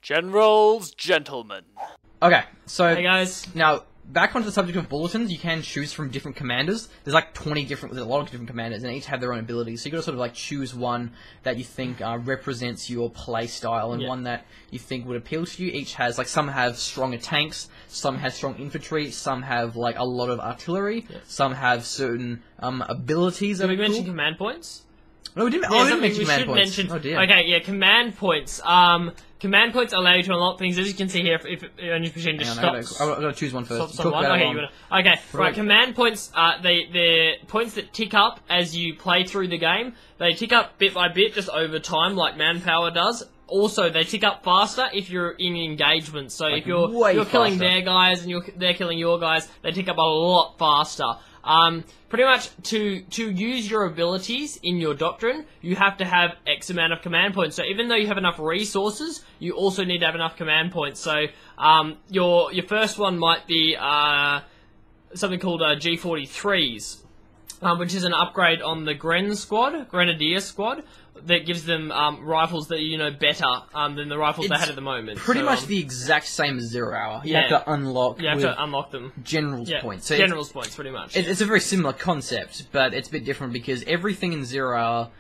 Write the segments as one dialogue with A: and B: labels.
A: GeneralsGentlemen.
B: Okay, so
C: Hey guys.
B: now back onto the subject of bulletins. You can choose from different commanders. There's like 20 different, there's a lot of different commanders, and each have their own abilities. So you got to sort of like choose one that you think represents your play style, and one that you think would appeal to you. Each has like, some have stronger tanks, some have strong infantry, some have like a lot of artillery, some have certain abilities.
C: Did we mention command points?
B: No, we didn't.
C: Yeah,
B: Oh, we didn't mention command points.
C: Mention,
B: oh dear.
C: Okay, yeah, command points. Command points allow you to unlock things, as you can see here. If PwnageMachine just stops.
B: I've got to choose one first.
C: Stop one. Okay, right. Command points. They're points that tick up as you play through the game. They tick up bit by bit, just over time, like manpower does. Also, they tick up faster if you're in engagement. So like if you're killing their guys and they're killing your guys, they tick up a lot faster. Pretty much to use your abilities in your doctrine, you have to have X amount of command points. So even though you have enough resources, you also need to have enough command points. So your first one might be something called G43s, which is an upgrade on the Grenadier squad. That gives them rifles that you know better than the rifles they had at the moment.
B: Pretty much the exact same as 0 Hour. You have to unlock.
C: You have to unlock them.
B: General's points. So
C: General's points, pretty much.
B: It's a very similar concept, but it's a bit different because everything in 0 Hour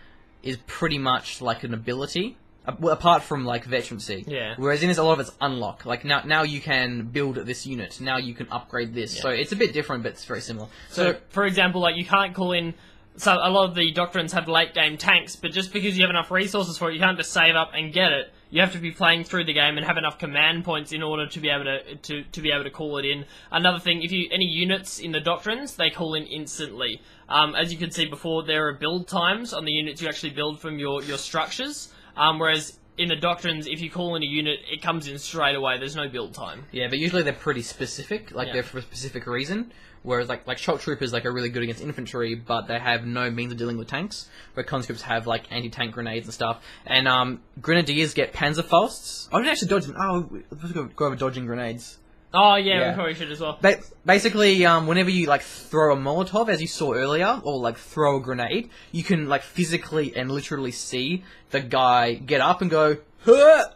B: is pretty much like an ability, apart from like veterancy.
C: Yeah.
B: Whereas in this, a lot of it's unlock. Like now you can build this unit. Now you can upgrade this. So it's a bit different, but it's very similar.
C: So for example, like you can't call in. So a lot of the doctrines have late game tanks, but just because you have enough resources for it, you can't just save up and get it. You have to be playing through the game and have enough command points in order to be able to be able to call it in. Another thing, if any units in the doctrines, they call in instantly. As you can see before, there are build times on the units you actually build from your structures. Whereas in the doctrines, if you call in a unit, it comes in straight away. There's no build time.
B: Yeah, but usually they're pretty specific. Like they're for a specific reason. Whereas like shock troopers are really good against infantry, but they have no means of dealing with tanks. Where conscripts have like anti-tank grenades and stuff. And grenadiers get Panzerfausts. I didn't actually dodge them. Oh, let's go over dodging grenades.
C: Oh yeah, we probably should as well.
B: Basically, whenever you like throw a Molotov, as you saw earlier, or like throw a grenade, you can like physically and literally see the guy get up and go, huh,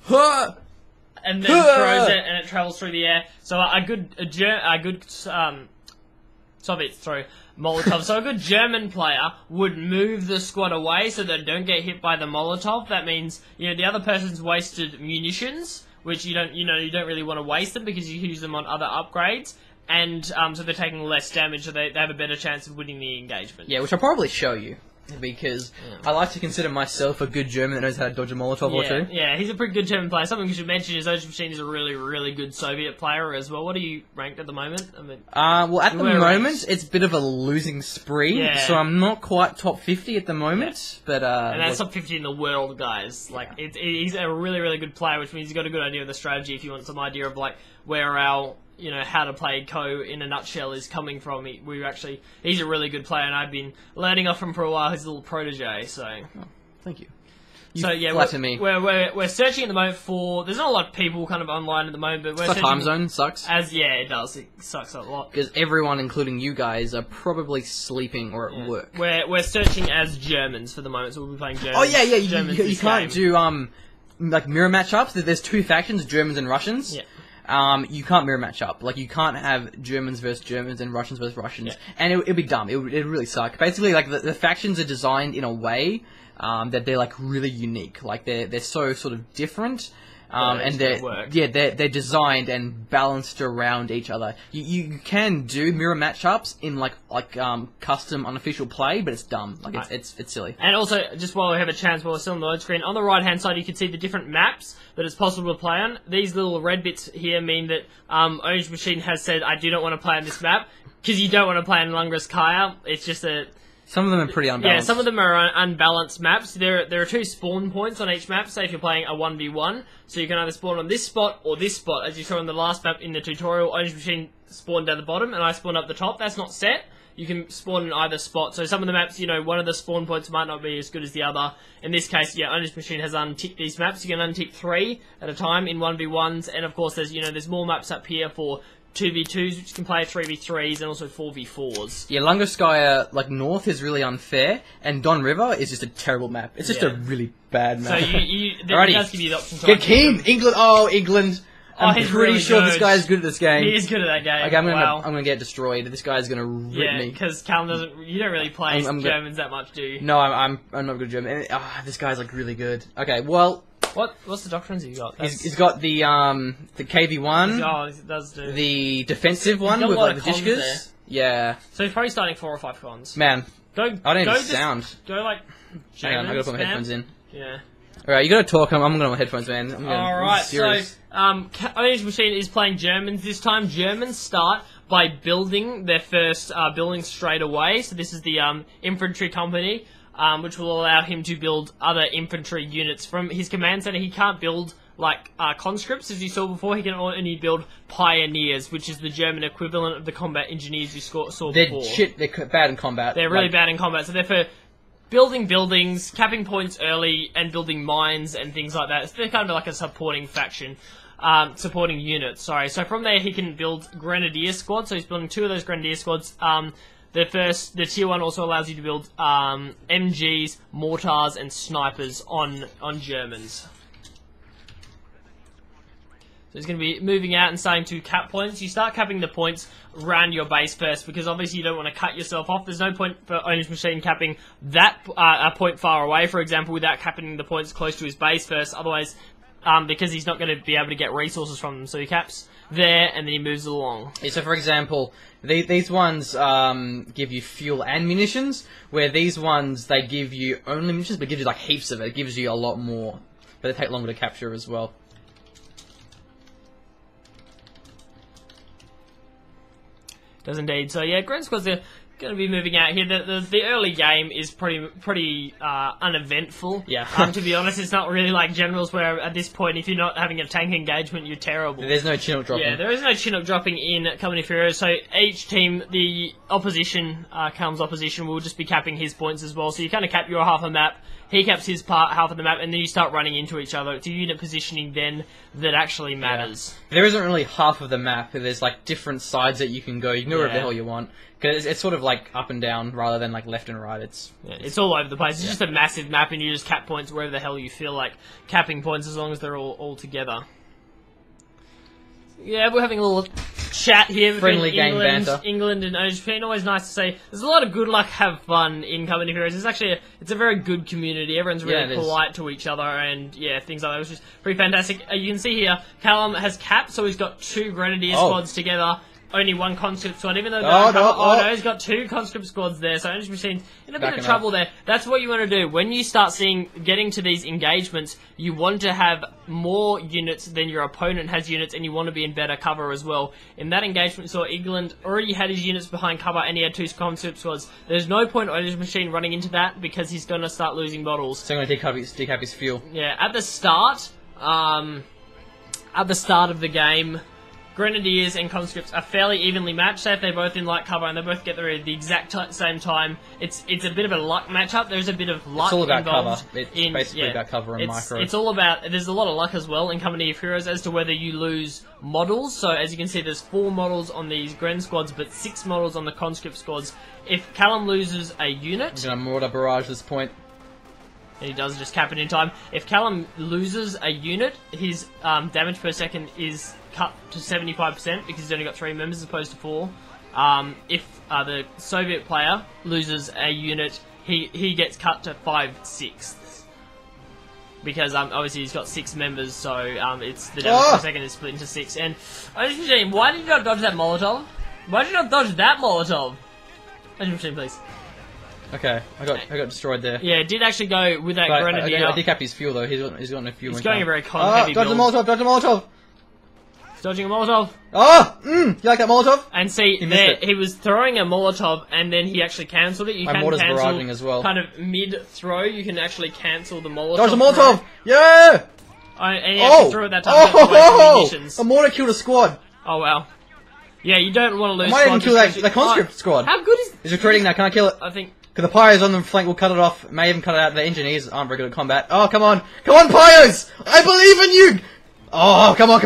B: huh.
C: And then throws it, and it travels through the air. So a good Soviets throw Molotov. So a good German player would move the squad away so they don't get hit by the Molotov. That means the other person's wasted munitions, which you don't really want to waste them because you use them on other upgrades. And so they're taking less damage, so they have a better chance of winning the engagement.
B: Yeah, which I'll probably show you. Because I like to consider myself a good German that knows how to dodge a Molotov or two.
C: Yeah, he's a pretty good German player. Something we should mention is PwnageMachine is a really, really good Soviet player as well. What are you ranked at the moment? I mean,
B: well, at the moment, it's a bit of a losing spree, so I'm not quite top 50 at the moment. But
C: and that's top 50 in the world, guys. Like, he's a really, really good player, which means he's got a good idea of the strategy if you want some idea of, like, where our... how to play Coh in a nutshell is coming from. He's a really good player, and I've been learning off him for a while. He's a little protege, so.
B: Oh, thank you.
C: We're searching at the moment for. There's not a lot of people kind of online at the moment, but we're
B: the
C: searching.
B: Time zone sucks.
C: It does. It sucks a lot
B: because everyone, including you guys, are probably sleeping or at work.
C: We're searching as Germans for the moment, so we'll be playing Germans.
B: Oh yeah. You can't do like mirror matchups. There's two factions, Germans and Russians.
C: Yeah.
B: You can't mirror match up. Like, you can't have Germans versus Germans and Russians versus Russians. And it'd be dumb. It'd really suck. Basically, like, the factions are designed in a way that they're, like, really unique. Like, they're so sort of different. And they're designed and balanced around each other. You can do mirror matchups in like custom unofficial play, but it's dumb. Like it's silly.
C: And also, just while we have a chance, while we're still on the load screen, on the right hand side you can see the different maps that it's possible to play on. These little red bits here mean that PwnageMachine has said, I do not want to play on this map because you don't want to play on Lungraskaya. It's just a...
B: Some of them are pretty unbalanced.
C: Yeah, some of them are unbalanced maps. There are 2 spawn points on each map, say if you're playing a 1v1. So you can either spawn on this spot or this spot. As you saw on the last map in the tutorial, PwnageMachine spawned down the bottom and I spawned up the top. That's not set. You can spawn in either spot. So some of the maps, one of the spawn points might not be as good as the other. In this case, PwnageMachine has unticked these maps. You can untick 3 at a time in 1v1s. And of course, there's more maps up here for 2v2s, which can play 3v3s, and also 4v4s.
B: Yeah, Lungoskaya, like, North is really unfair, and Don River is just a terrible map. It's just a really bad map.
C: So there does give you the option to...
B: Get Keen! Igglund! Oh, Igglund! I'm
C: he's
B: pretty
C: really
B: sure
C: good.
B: this guy is good at this game.
C: He is good at that game.
B: Okay, I'm
C: Wow.
B: gonna get destroyed. This guy's gonna rip me.
C: because Callum doesn't... You don't really play Germans that much, do you?
B: No, I'm not good at German. This guy's, like, really good. Okay, well...
C: What's the doctrines you got?
B: He's got the KV1.
C: Oh, it does do.
B: The defensive one
C: got a
B: with
C: lot
B: like
C: of
B: the
C: cons
B: Dishkas. Yeah.
C: So he's probably starting 4 or 5 cons.
B: Man,
C: Go.
B: I don't
C: go
B: even
C: just-
B: sound.
C: Go like.
B: Hang on, I gotta put my
C: spam.
B: headphones in.
C: Yeah.
B: Alright, you gotta talk. I'm gonna have my headphones, man.
C: Alright, so PwnageMachine is playing Germans this time. Germans start by building their first building straight away. So this is the infantry company, which will allow him to build other infantry units. From his command center, he can't build like conscripts, as you saw before. He can only build pioneers, which is the German equivalent of the combat engineers you saw before.
B: They're bad in combat.
C: They're really bad in combat, so they're for building buildings, capping points early, and building mines and things like that. So they're kind of like a supporting faction, supporting unit. Sorry. So from there, he can build grenadier squads. So he's building 2 of those grenadier squads. The tier 1 also allows you to build MGs, mortars, and snipers on Germans. So he's going to be moving out and starting to cap points. You start capping the points around your base first, because obviously you don't want to cut yourself off. There's no point for PwnageMachine capping that a point far away, for example, without capping the points close to his base first. Otherwise, because he's not going to be able to get resources from them. So he caps there, and then he moves along.
B: Yeah, so for example, these ones give you fuel and munitions, where these ones, they give you only munitions, but give you like heaps of it. It gives you a lot more, but they take longer to capture as well.
C: Does indeed. So yeah, Grand Squads are going to be moving out here. The early game is pretty uneventful.
B: Yeah.
C: To be honest, it's not really like Generals, where at this point, if you're not having a tank engagement, you're terrible.
B: There's no Chinook dropping.
C: Yeah, there is no Chinook dropping in Company of Heroes. So each team, the opposition, Callum's opposition, will just be capping his points as well. So you kind of cap your half a map. He caps his half of the map, and then you start running into each other. It's a unit positioning then that actually matters.
B: Yeah. There isn't really half of the map. There's like different sides that you can go. You can go wherever the hell you want. Because it's sort of like up and down rather than like left and right.
C: It's all over the place. It's just a massive map, and you just cap points wherever the hell you feel like capping points, as long as they're all together. Yeah, we're having a little chat here between
B: Friendly game banter.
C: Igglund and PwnageMachine. Always nice to say. There's a lot of good luck, have fun in Company of Heroes. It's actually it's a very good community. Everyone's really polite to each other, and things like that, which is pretty fantastic. You can see here, Callum has capped, so he's got 2 grenadier squads together. Only 1 conscript squad, even though no, he's got 2 conscript squads there, so PwnageMachine's in a bit of trouble there. That's what you want to do. When you start getting to these engagements, you want to have more units than your opponent has units, and you want to be in better cover as well. In that engagement, we saw Igglund already had his units behind cover, and he had 2 conscript squads. There's no point PwnageMachine running into that, because he's going to start losing models.
B: So I'm going to decap his fuel.
C: Yeah, at the start of the game, Grenadiers and conscripts are fairly evenly matched. Say if they're both in light cover and they both get there at the exact same time, it's a bit of a luck matchup. There's a bit of luck
B: It's all about
C: involved.
B: cover. It's basically about cover and micro.
C: It's all about... There's a lot of luck as well in Company of Heroes as to whether you lose models. So as you can see, there's 4 models on these Gren squads, but 6 models on the conscript squads. If Callum loses a unit...
B: He's going to mortar barrage this point.
C: And he does just cap it in time. If Callum loses a unit, his damage per second is cut to 75% because he's only got 3 members as opposed to 4. If the Soviet player loses a unit, he gets cut to 5/6. Because obviously he's got 6 members, so it's the damage per second is split into 6. And PwnageMachine, why did you not dodge that Molotov? Why did you not dodge that Molotov? PwnageMachine, please.
B: Okay, I got destroyed there.
C: Yeah, it did actually go with that grenadier.
B: I did cap his fuel though. He's got no fuel.
C: He's going a very heavy
B: build. Dodge the Molotov!
C: He's dodging a Molotov.
B: Oh! You like that Molotov?
C: And see, he was throwing a Molotov and then he actually cancelled it. You can
B: mortar's
C: cancel
B: barraging as well.
C: Kind of mid-throw, you can actually cancel the Molotov.
B: Dodge the Molotov! Yeah!
C: And he actually threw it that time.
B: A mortar killed a squad.
C: Oh, wow. Yeah, you don't want to lose.
B: I might even kill that conscript squad.
C: How good is...
B: He's recruiting now, can I kill it?
C: I think...
B: Because the pyres on the flank will cut it off. May even cut it out. The engineers aren't very good at combat. Oh, come on. Come on, pyres! I believe in you! Oh, come on.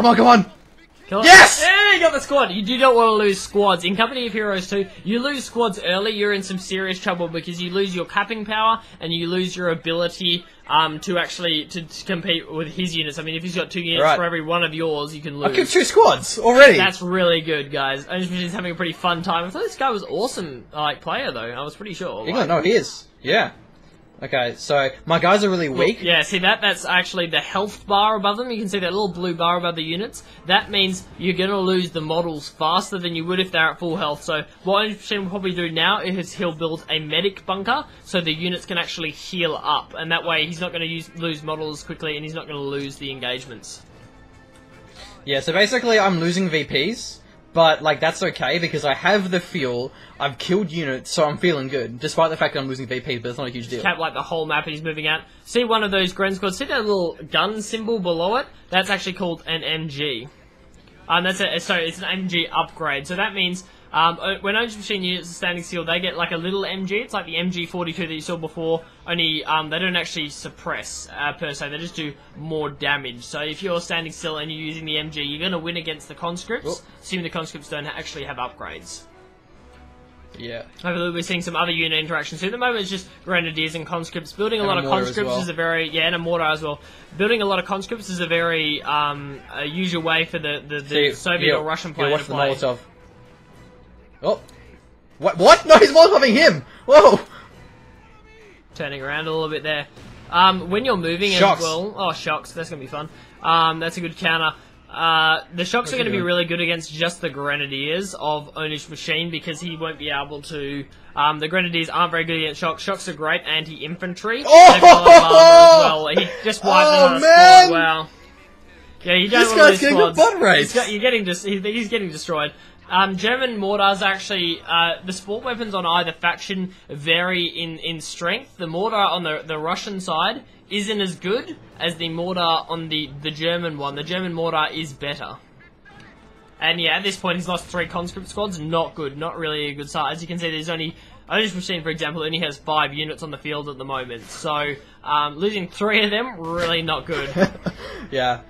B: Yes!
C: Yeah, you got the squad. You do not want to lose squads. In Company of Heroes 2, you lose squads early, you're in some serious trouble because you lose your capping power and you lose your ability to actually to compete with his units. I mean, if he's got 2 units for every one of yours, you can lose.
B: I killed 2 squads already.
C: That's really good, guys. He's having a pretty fun time. I thought this guy was awesome, player though. I was pretty sure.
B: Igglund, no, he is. Yeah. Okay, so my guys are really weak.
C: Yeah, see that's actually the health bar above them. You can see that little blue bar above the units. That means you're going to lose the models faster than you would if they're at full health. So what Machine will probably do now is he'll build a medic bunker so the units can actually heal up. And that way he's not going to lose models quickly and he's not going to lose the engagements.
B: Yeah, so basically I'm losing VPs. But, like, that's okay, because I have the fuel, I've killed units, so I'm feeling good. Despite the fact that I'm losing VP, but it's not a huge deal.
C: Cap, like, the whole map, and he's moving out. See one of those Gren squads? See that little gun symbol below it? That's actually called an MG. It's an MG upgrade. So that means, when PwnageMachine units are standing still, they get, like, a little MG. It's like the MG42 that you saw before, only, they don't actually suppress, per se. They just do more damage. So if you're standing still and you're using the MG, you're going to win against the conscripts, assuming the conscripts don't actually have upgrades.
B: Yeah.
C: Hopefully we're seeing some other unit interactions. So at the moment it's just Grenadiers and conscripts. Building a lot of conscripts is a very... Yeah, and a mortar as well. Building a lot of conscripts is a very a usual way for the Soviet or Russian player to play.
B: Watch the Molotov. Oh. What? No, he's Molotoving him! Whoa!
C: Turning around a little bit there. When you're moving
B: Shocks.
C: as well... Oh, shocks. That's going to be fun. That's a good counter. The shocks are going to be really good against just the Grenadiers of PwnageMachine because he won't be able to... the Grenadiers aren't very good against shocks. Shocks are great anti-infantry.
B: Oh!
C: As well. He just wiped it on a squad. Wow. Yeah, you don't want to lose squads.
B: Butt race.
C: He's getting destroyed. German mortars actually, the sport weapons on either faction vary in strength. The mortar on the Russian side isn't as good as the mortar on the German one. The German mortar is better. And yeah, at this point he's lost 3 conscript squads. Not good. Not really a good start. As you can see, there's only... PwnageMachine, for example, only has 5 units on the field at the moment. So, losing 3 of them, really not good.
B: Yeah.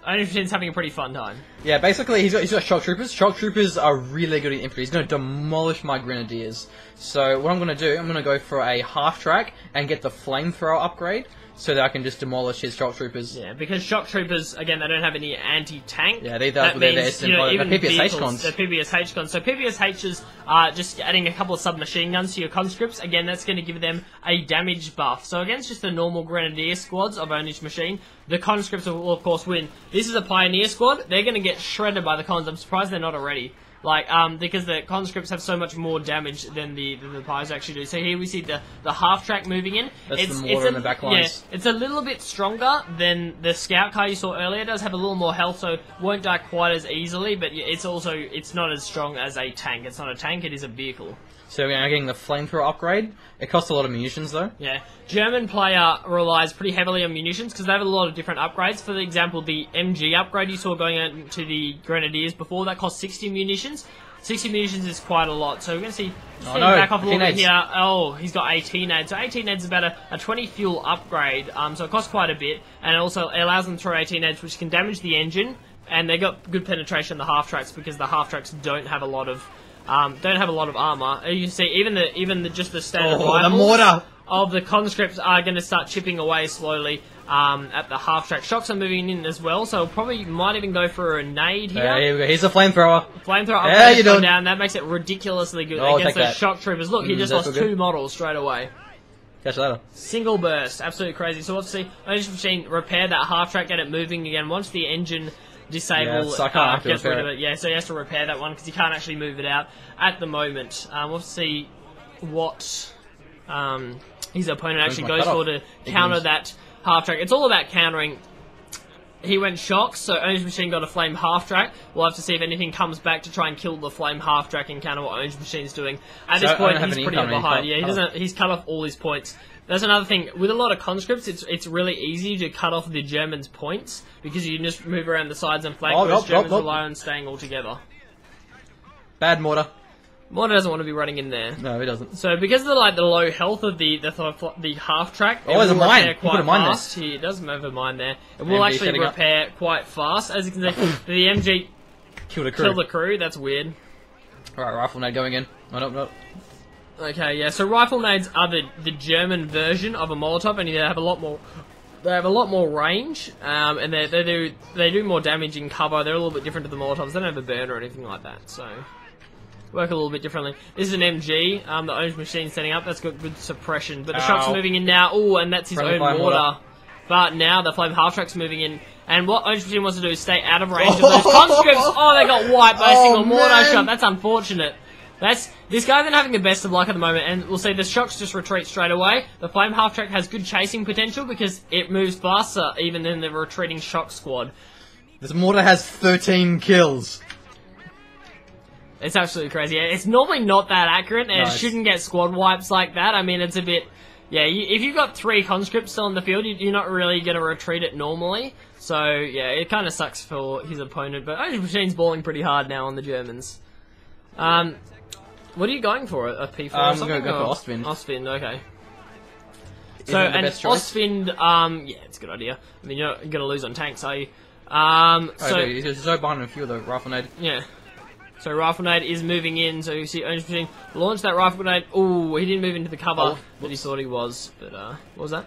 C: PwnageMachine's having a pretty fun time.
B: Yeah, basically he's got shock troopers. Shock troopers are really good at infantry. He's going to demolish my Grenadiers. So what I'm going to do, I'm going to go for a half track and get the flamethrower upgrade so that I can just demolish his shock troopers.
C: Yeah, because shock troopers, again, they don't have any anti-tank.
B: Yeah, they're PPSH cons.
C: They're PPSH cons. So PPSHs are just adding a couple of submachine guns to your conscripts. Again, that's going to give them a damage buff. So against just the normal Grenadier squads of PwnageMachine, the conscripts will, of course, win. This is a Pioneer squad. They're going to get shredded by the cons. I'm surprised they're not already. Like, because the conscripts have so much more damage than the pies actually do. So here we see the half track moving in.
B: That's the mortar in the back lines.
C: Yeah, it's a little bit stronger than the scout car you saw earlier. It does have a little more health, so won't die quite as easily. But it's not as strong as a tank. It's not a tank. It is a vehicle.
B: So we're getting the flamethrower upgrade. It costs a lot of munitions though.
C: Yeah. German player relies pretty heavily on munitions because they have a lot of different upgrades. For example, the MG upgrade you saw going into the Grenadiers before, that cost 60 munitions. 60 munitions is quite a lot. So we're going to see... back off a little bit here. Oh, he's got 18 ads. So 18 ads is about a 20 fuel upgrade. So it costs quite a bit. And also it allows them to throw 18 ads, which can damage the engine. And they got good penetration in the half tracks because the half tracks don't have a lot of... armor. You can see even just the standard rifles
B: the mortar
C: of the conscripts are going to start chipping away slowly at the half track. Shocks are moving in as well, so probably might even go for a nade here.
B: Here we go. Here's a flamethrower.
C: Flamethrower upgrade down. That makes it ridiculously good against those shock troopers. Look, he just lost 2 models straight away.
B: Catch you later.
C: Single burst, absolutely crazy. So let's see. PwnageMachine repair that half track, get it moving again. Once the engine disable,
B: so I can't
C: gets rid of it. Yeah, so he has to repair that one because he can't actually move it out at the moment. We'll see what his opponent actually goes for to counter that half track. It's all about countering. He went shocks, so PwnageMachine got a flame half track. We'll have to see if anything comes back to try and kill the flame half track and counter what PwnageMachine's doing. At this point, he's pretty behind. Yeah, he's cut off all his points. That's another thing. With a lot of conscripts, it's really easy to cut off the Germans' points because you can just move around the sides and flank, whereas Germans rely on staying all together.
B: Bad mortar.
C: Mortar doesn't want to be running in there.
B: No, he doesn't.
C: So because of the low health of the half track,
B: it will repair
C: quite fast. It does move a mine there. It will actually repair quite fast, as you can see. The MG
B: Kill the crew.
C: Kill the crew. That's weird.
B: Alright, rifle nade going in. Oh, no.
C: Okay, yeah. So rifle nades are the German version of a Molotov, and they have a lot more. They have a lot more range, and they do more damage in cover. They're a little bit different to the Molotovs. They don't have a burn or anything like that, so work a little bit differently. This is an MG. The orange machine setting up. That's got good suppression, but the shock's moving in now. Oh, and that's his own mortar. But now the flame half track's moving in, and what orange machine wants to do is stay out of range of those conscripts. Oh, they got wiped by a single mortar shot. That's unfortunate. This guy isn't having the best of luck at the moment, and we'll see the shocks just retreat straight away. The flame half track has good chasing potential because it moves faster even than the retreating shock squad.
B: This mortar has 13 kills.
C: It's absolutely crazy. It's normally not that accurate, and it shouldn't get squad wipes like that. I mean, it's a bit... Yeah, if you've got 3 conscripts still in the field, you're not really going to retreat it normally. So, yeah, it kind of sucks for his opponent, but Orange Machine's balling pretty hard now on the Germans. What are you going for? A P4 or something?
B: I'm going to go for Ostwind.
C: Ostwind, okay. So, an Ostwind, yeah, it's a good idea. I mean, you're not going to lose on tanks, are you?
B: He's so behind a few of the rifle nade.
C: Yeah. So, rifle nade is moving in, so you see Orange Machine launch that rifle nade. Ooh, he didn't move into the cover that he thought he was, but, what was that?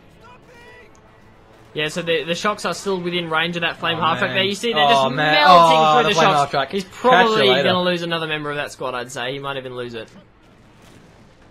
C: Yeah, so the shocks are still within range of that flame half track there. You see, they're just melting through the shocks. He's probably going to lose another member of that squad, I'd say. He might even lose it.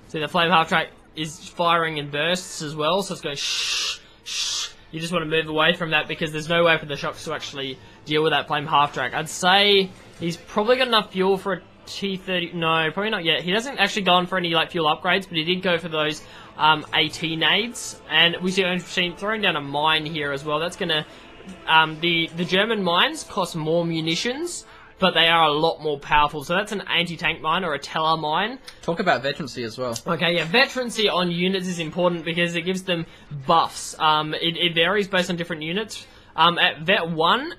C: See, the flame half track is firing in bursts as well, so it's going shh, shh. You just want to move away from that because there's no way for the shocks to actually deal with that flame half track. I'd say he's probably got enough fuel for a T-30. No, probably not yet. He hasn't actually gone for any like fuel upgrades, but he did go for those AT nades, and we see Orange Machine throwing down a mine here as well. That's gonna the German mines cost more munitions, but they are a lot more powerful. So that's an anti-tank mine or a Teller mine.
B: Talk about veterancy as well.
C: Okay, yeah, veterancy on units is important because it gives them buffs. It varies based on different units. At Vet 1,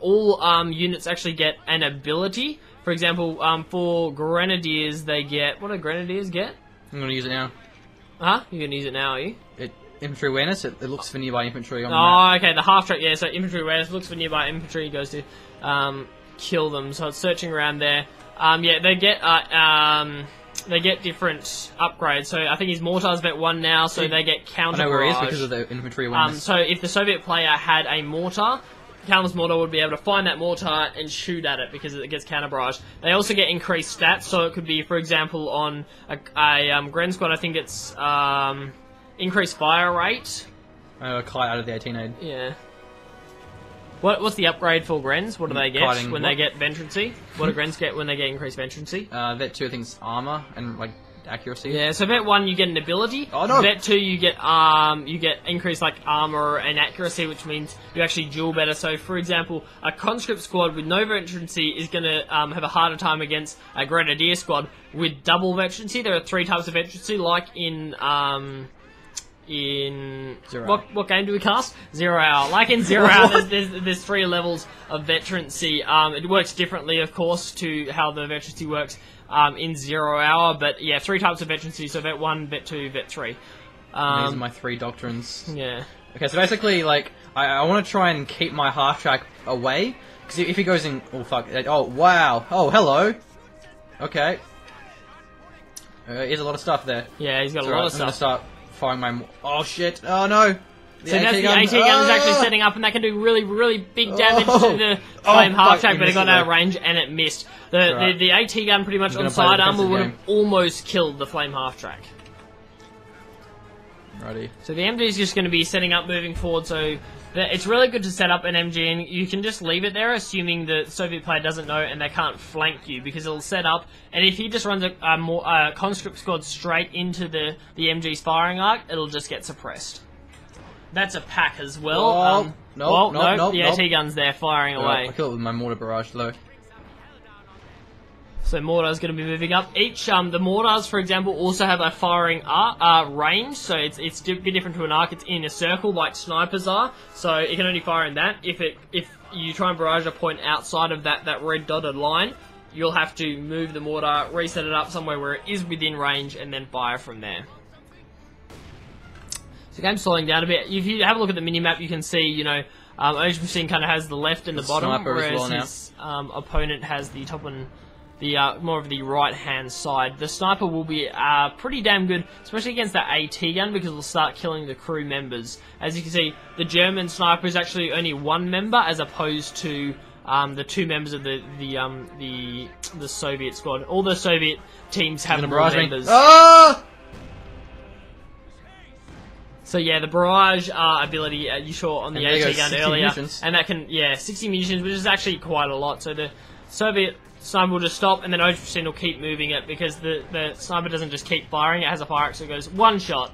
C: all units actually get an ability. For example, for Grenadiers, they get... What do Grenadiers get?
B: I'm going to use it now.
C: Huh? You're going to use it now, are you?
B: Infantry awareness, it looks for nearby infantry on the
C: map. Okay, the half track, yeah, so infantry awareness looks for nearby infantry, goes to kill them, so it's searching around there. Yeah, they get different upgrades, so I think his mortar's Vet 1 now, so they get counter barrage.
B: I know where he is because of the infantry awareness.
C: So if the Soviet player had a mortar, Countless mortar would be able to find that mortar and shoot at it because it gets counter barrage. They also get increased stats, so it could be, for example, on a Gren squad, I think it's increased fire rate.
B: Kite out of the 18
C: Yeah. What's the upgrade for Grens? What do they get when they get Ventrancy? What do Grens get when they get increased Ventrancy?
B: Vet 2, I think, is armor and like accuracy.
C: Yeah, so Vet 1 you get an ability.
B: Oh no!
C: Vet 2 you get increased like armor and accuracy, which means you actually duel better. So for example, a conscript squad with no Ventrancy is gonna have a harder time against a Grenadier squad with double Ventrancy. There are 3 types of Ventrancy, like in what game do we cast? 0 Hour. Like in 0 Hour, there's 3 levels of Veterancy. It works differently, of course, to how the Veterancy works in 0 Hour, but yeah, 3 types of Veterancy, so Vet 1, Vet 2, Vet 3.
B: These are my 3 doctrines.
C: Yeah.
B: Okay, so basically, like, I want to try and keep my half-track away, because if he goes in... Oh, fuck. Oh, wow. Oh, hello. Okay. Here's a lot of stuff there.
C: Yeah, he's got a lot of stuff.
B: I'm going to start firing my... Oh, shit. Oh, no.
C: So that's the AT gun is actually setting up, and that can do really, really big damage to the flame half track, but it got out of range and it missed. The AT gun pretty much on side armor would have almost killed the flame half track.
B: Righty.
C: So the MG is just going to be setting up moving forward, so it's really good to set up an MG, and you can just leave it there, assuming the Soviet player doesn't know and they can't flank you, because it'll set up, and if he just runs a conscript squad straight into the MG's firing arc, it'll just get suppressed. That's a pack as well.
B: No,
C: the AT gun's there firing away.
B: I killed it with my mortar barrage though.
C: So mortar's going to be moving up. Each the mortars, for example, also have a firing range. So it's a bit different to an arc. It's in a circle like snipers are. So it can only fire in that. If you try and barrage a point outside of that red dotted line, you'll have to move the mortar, reset it up somewhere where it is within range, and then fire from there. The game's slowing down a bit. If you have a look at the minimap, you can see, you know, PwnageMachine kind of has the left and the bottom,
B: sniper as
C: whereas
B: well now.
C: his opponent has the top and the more of the right-hand side. The sniper will be pretty damn good, especially against that AT gun, because it'll start killing the crew members. As you can see, the German sniper is actually only one member, as opposed to the two members of the Soviet squad. All the Soviet teams have more members.
B: Oh!
C: So yeah, the barrage ability you saw on the AT gun earlier,
B: munitions.
C: and that can 60 munitions, which is actually quite a lot. So the Soviet sniper will just stop, and then PwnageMachine will keep moving it, because the sniper doesn't just keep firing; it has a fire axe, so it goes one shot.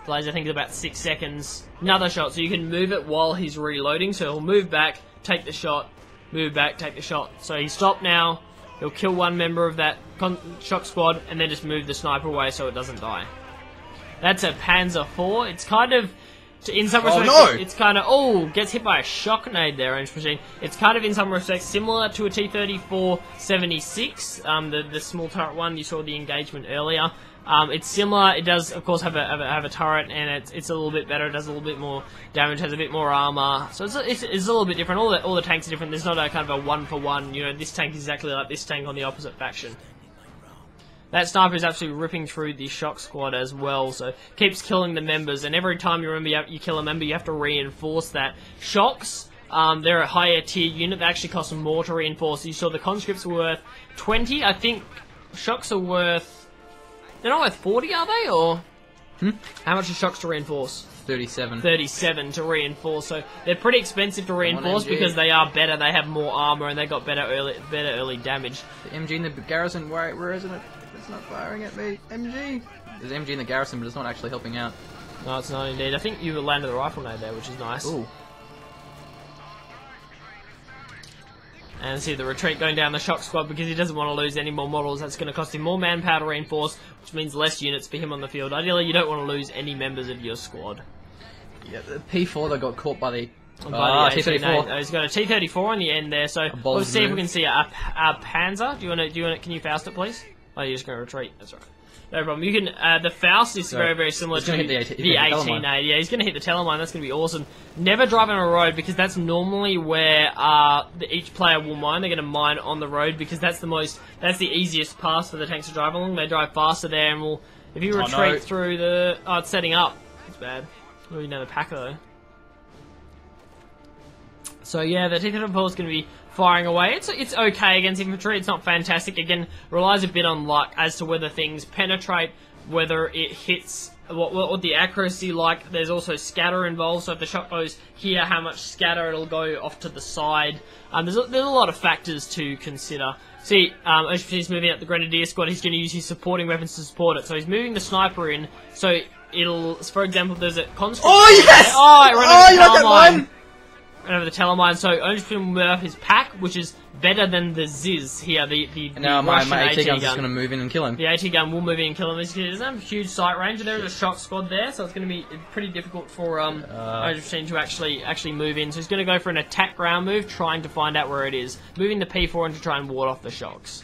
C: Plays, I think, about 6 seconds. Another shot, so you can move it while he's reloading. So he'll move back, take the shot, move back, take the shot. So he's stopped now. He'll kill one member of that shock squad, and then just move the sniper away so it doesn't die. That's a Panzer IV. It's kind of, in some respects, it's kind of, gets hit by a shock nade there, PwnageMachine. It's kind of, in some respects, similar to a T-34-76, the small turret one. You saw the engagement earlier. It's similar. It does, of course, have a turret, and it's a little bit better. It does a little bit more damage, has a bit more armor. So it's a little bit different. All the tanks are different. There's not a kind of a one-for-one, this tank is exactly like this tank on the opposite faction. That sniper is absolutely ripping through the shock squad as well, so keeps killing the members, and every time you kill a member, you have to reinforce that. Shocks, they're a higher tier unit. They actually cost more to reinforce. You saw the conscripts were worth 20. I think shocks are worth... They're not worth 40, are they? Or how much are shocks to reinforce?
B: 37.
C: 37 to reinforce. So they're pretty expensive to reinforce because they are better. They have more armor, and they got better early damage.
B: The MG in the garrison, where isn't it? It's not firing at me. MG. There's MG in the garrison, but it's not actually helping out.
C: No, it's not indeed. I think you landed the rifle nade there, which is nice.
B: Ooh.
C: And see the retreat going down the shock squad, because he doesn't want to lose any more models. That's going to cost him more manpower to reinforce, which means less units for him on the field. Ideally, you don't want to lose any members of your squad.
B: Yeah, the P4 that got caught by the
C: T-34. He's got a T-34 on the end there, so we'll see if we can see a Panzer. Can you Faust it, please? Oh, you're just going to retreat. That's right. No problem. You can. The Faust is very similar to the 1880. Yeah, he's going to hit the Telemine. That's going to be awesome. Never drive on a road, because that's normally where each player will mine. They're going to mine on the road, because that's the easiest pass for the tanks to drive along. They drive faster there, and if you retreat through the... Oh, it's setting up. It's bad. Moving down the Packer though. So yeah, the T-34 is going to be firing away. It's okay against infantry. It's not fantastic. Again, relies a bit on luck as to whether things penetrate, whether it hits, what the accuracy like. There's also scatter involved. So if the shot goes here, how much scatter it'll go off to the side. There's a lot of factors to consider. See, he's moving out the Grenadier squad. He's going to use his supporting weapons to support it. So he's moving the sniper in. So it'll, for example, there's a conscript.
B: Oh yes!
C: Oh, it ran
B: you got that one! now my
C: Russian
B: AT gun's
C: gun.
B: just going to move in and kill him.
C: The AT gun will move in and kill him. He doesn't have a huge sight range, and there is a shock squad there, so it's going to be pretty difficult for PwnageMachine to actually move in. So he's going to go for an attack ground move, trying to find out where it is, moving the P4 in to try and ward off the shocks.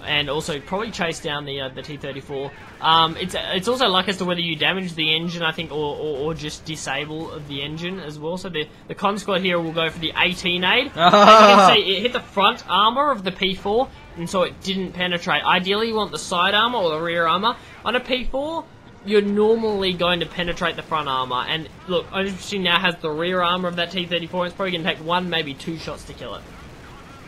C: And also probably chase down the T-34. It's also luck as to whether you damage the engine, I think, or just disable the engine as well. So the con squad here will go for the AT nade. As you can see, it hit the front armor of the P4, and so it didn't penetrate. Ideally, you want the side armor or the rear armor. On a P4, you're normally going to penetrate the front armor. And look, PwnageMachine now has the rear armor of that T-34. It's probably going to take one, maybe two shots to kill it.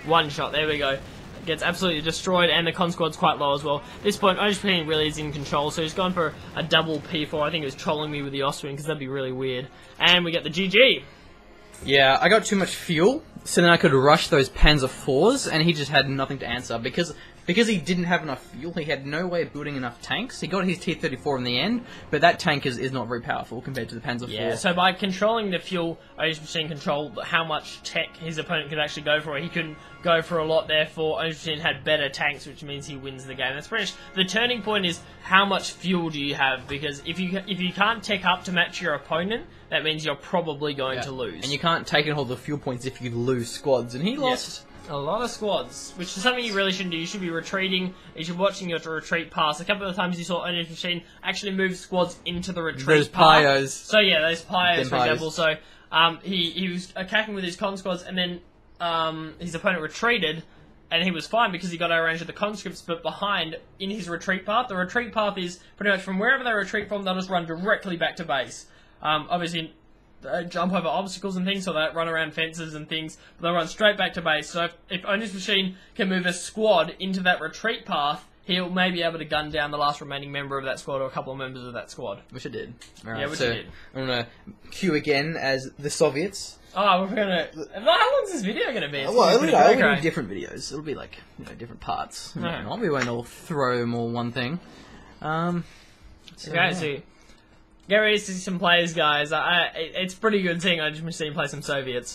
C: One shot, there we go. Gets absolutely destroyed, and the con squad's quite low as well. At this point, PwnageMachine really is in control, so he's gone for a double P4. I think he was trolling me with the Ostwing, because that'd be really weird. And we get the GG.
B: Yeah, I got too much fuel, so then I could rush those Panzer IVs, and he just had nothing to answer. Because he didn't have enough fuel, he had no way of building enough tanks. He got his T-34 in the end, but that tank is not very powerful compared to the Panzer IV.
C: Yeah, so by controlling the fuel, PwnageMachine controlled how much tech his opponent could actually go for. He couldn't go for a lot, therefore PwnageMachine had better tanks, which means he wins the game. That's pretty much the turning point. Is how much fuel do you have? Because if you can't tech up to match your opponent, that means you're probably going to lose.
B: And you can't take in all the fuel points if you lose squads, and he lost
C: A lot of squads, which is something you really shouldn't do. You should be retreating. You should be watching your retreat pass. A couple of times you saw PwnageMachine actually move squads into the retreat
B: Those
C: path.
B: pyos.
C: So yeah, those pyos, for
B: Pyos.
C: example. So he was attacking with his con squads, and then his opponent retreated, and he was fine because he got out of range of the conscripts. But behind, in his retreat path, the retreat path is pretty much from wherever they retreat from, they'll just run directly back to base. Obviously, jump over obstacles and things, so they run around fences and things, but they'll run straight back to base. So if PwnageMachine can move a squad into that retreat path, he'll maybe be able to gun down the last remaining member of that squad or a couple of members of that squad.
B: Which it did. Alright,
C: Yeah, which
B: so
C: it did.
B: I'm going to queue again as the Soviets.
C: Oh, we're gonna... How long's this video gonna be?
B: Well,
C: It's
B: it'll
C: gonna
B: be different videos. It'll be like, different parts.
C: Right.
B: We won't all throw them all one thing.
C: Okay, so get ready to see some players, guys. It's pretty good seeing PwnageMachine play some Soviets.